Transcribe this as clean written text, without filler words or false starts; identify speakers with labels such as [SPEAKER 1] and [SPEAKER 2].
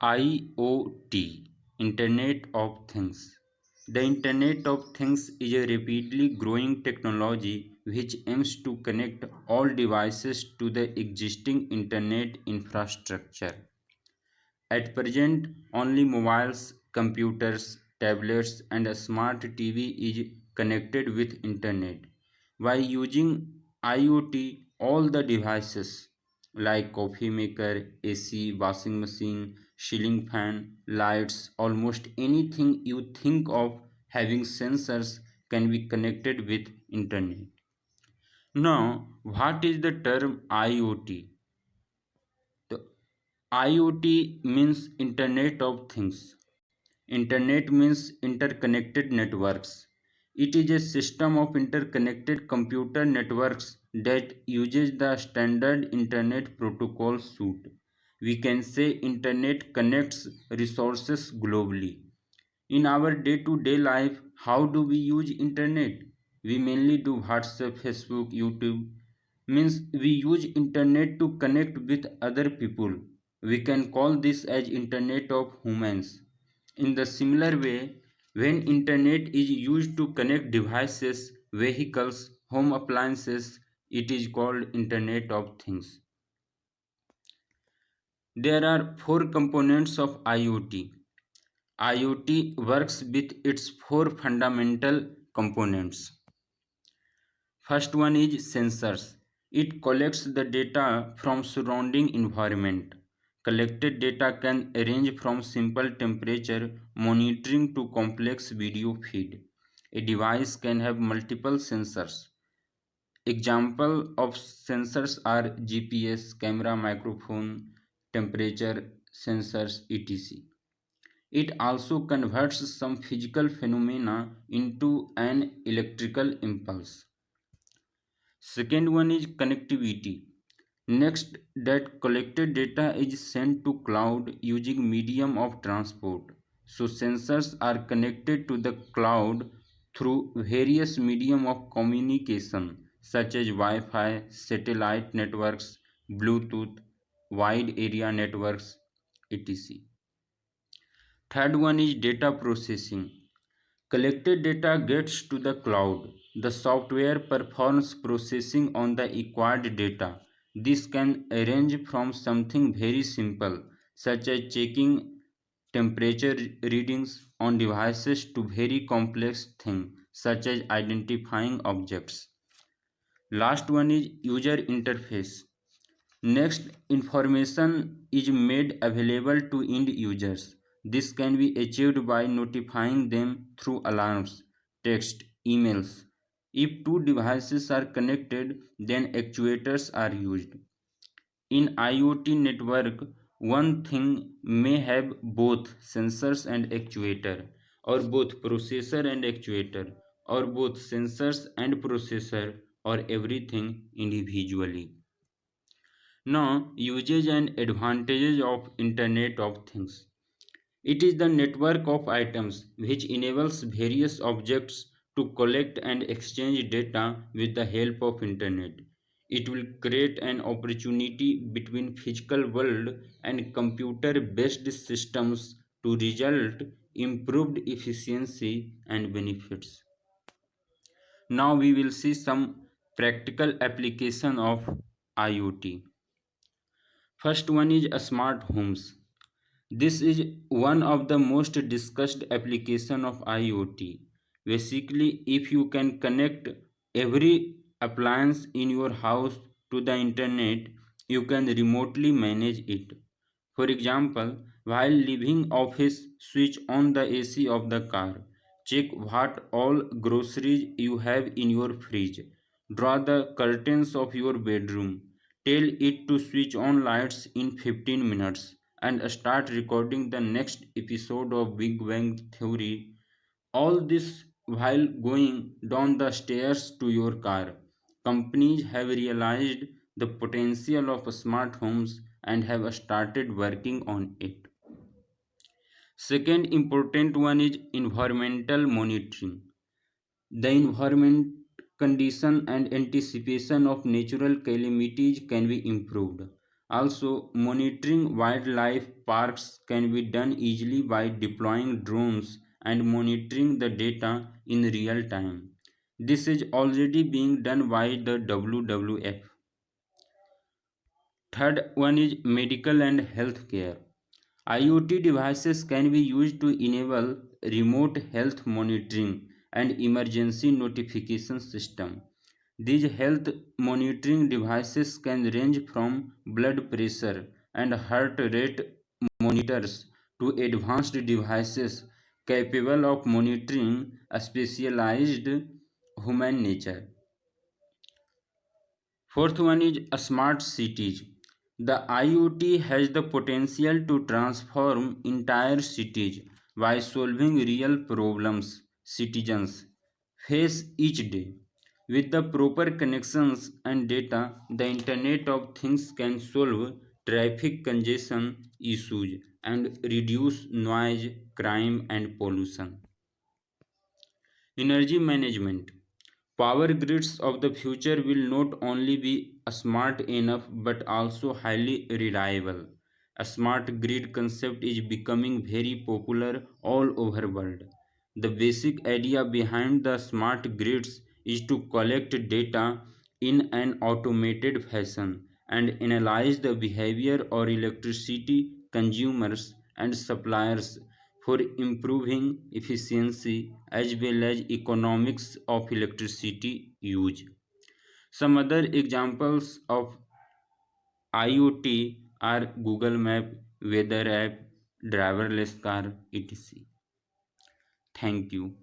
[SPEAKER 1] IoT, Internet of Things. The Internet of Things is a rapidly growing technology which aims to connect all devices to the existing Internet infrastructure. At present, only mobiles, computers, tablets, and a smart TV is connected with Internet. By using IoT, all the devices like coffee maker, AC, washing machine, ceiling fan, lights, almost anything you think of having sensors can be connected with Internet. Now, what is the term IoT? The IoT means Internet of Things. Internet means interconnected networks. It is a system of interconnected computer networks that uses the standard Internet protocol suite. We can say Internet connects resources globally. In our day-to-day life, how do we use Internet? We mainly do WhatsApp, Facebook, YouTube. Means we use Internet to connect with other people. We can call this as Internet of Humans. In the similar way, when Internet is used to connect devices, vehicles, home appliances, it is called Internet of Things. There are four components of IoT. IoT works with its four fundamental components. First one is sensors. It collects the data from surrounding environment. Collected data can range from simple temperature monitoring to complex video feed. A device can have multiple sensors. Example of sensors are GPS, camera, microphone, temperature sensors, etc. It also converts some physical phenomena into an electrical impulse. Second one is connectivity. Next, that collected data is sent to cloud using medium of transport. So sensors are connected to the cloud through various medium of communication such as Wi-Fi, satellite networks, Bluetooth, wide area networks, etc. Third one is data processing. Collected data gets to the cloud. The software performs processing on the acquired data. This can range from something very simple, such as checking temperature readings on devices, to very complex things, such as identifying objects. Last one is user interface. Next, information is made available to end users. This can be achieved by notifying them through alarms, text, emails. If two devices are connected, then actuators are used. In IoT network, one thing may have both sensors and actuator, or both processor and actuator, or both sensors and processor, or everything individually. Now, usage and advantages of Internet of Things. It is the network of items which enables various objects to collect and exchange data with the help of Internet. It will create an opportunity between physical world and computer based systems to result improved efficiency and benefits. Now we will see some practical application of IoT. First one is smart homes. This is one of the most discussed application of IoT. Basically, if you can connect every appliance in your house to the internet, you can remotely manage it. For example, while leaving office, switch on the AC of the car. Check what all groceries you have in your fridge. Draw the curtains of your bedroom. Tell it to switch on lights in 15 minutes and start recording the next episode of Big Bang Theory. All this while going down the stairs to your car. Companies have realized the potential of smart homes and have started working on it. Second important one is environmental monitoring. The environment condition and anticipation of natural calamities can be improved. Also, monitoring wildlife parks can be done easily by deploying drones and monitoring the data in real time. This is already being done by the WWF. Third one is medical and healthcare. IoT devices can be used to enable remote health monitoring and emergency notification system. These health monitoring devices can range from blood pressure and heart rate monitors to advanced devices capable of monitoring a specialized human nature. Fourth one is smart cities. The IoT has the potential to transform entire cities by solving real problems citizens face each day. With the proper connections and data, the Internet of Things can solve traffic congestion issues and reduce noise, crime, and pollution. Energy management. Power grids of the future will not only be smart enough but also highly reliable. A smart grid concept is becoming very popular all over the world. The basic idea behind the smart grids is to collect data in an automated fashion and analyze the behavior of electricity consumers and suppliers for improving efficiency as well as economics of electricity use. Some other examples of IoT are Google Map, weather app, driverless car, etc. Thank you.